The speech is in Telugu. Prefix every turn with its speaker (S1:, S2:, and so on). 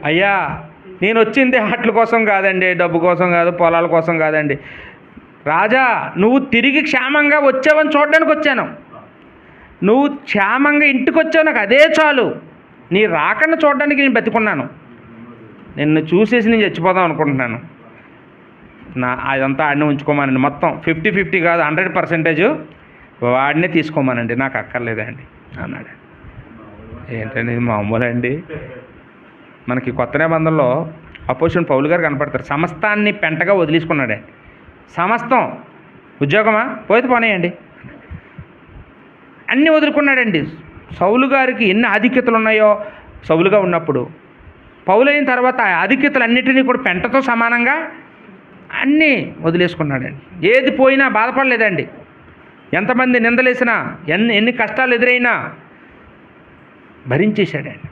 S1: అయ్యా నేను వచ్చింది ఆటల కోసం కాదండి, డబ్బు కోసం కాదు, పొలాల కోసం కాదండి. రాజా నువ్వు తిరిగి క్షేమంగా వచ్చావని చూడడానికి వచ్చాను. నువ్వు క్షేమంగా ఇంటికి వచ్చావు, నాకు అదే చాలు. నీ రాకన్నా చూడడానికి నేను బతికున్నాను. నిన్ను చూసేసి నేను చచ్చిపోదాం అనుకుంటున్నాను. అదంతా ఆడిని ఉంచుకోమానండి. మొత్తం 50-50 కాదు, 100% వాడినే తీసుకోమానండి, నాకు అక్కర్లేదండి అన్నాడు. ఏంటండి ఇది మామూలు అండి? మనకి కొత్త నిబంధనలో అపోజిషన్ పౌలు గారు కనపడతారు. సమస్తాన్ని పెంటగా వదిలేసుకున్నాడే. సమస్తం ఉద్యోగమా పోతే పోనేయండి, అన్నీ వదులుకున్నాడండి. సౌలు గారికి ఎన్ని ఆధిక్యతలు ఉన్నాయో సౌలుగా ఉన్నప్పుడు, పౌలైన తర్వాత ఆ ఆధిక్యతలన్నిటినీ కూడా పెంటతో సమానంగా అన్నీ వదిలేసుకున్నాడండి. ఏది పోయినా బాధపడలేదండి. ఎంతమంది నిందలేసినా, ఎన్ని కష్టాలు ఎదురైనా భరించేశాడండి.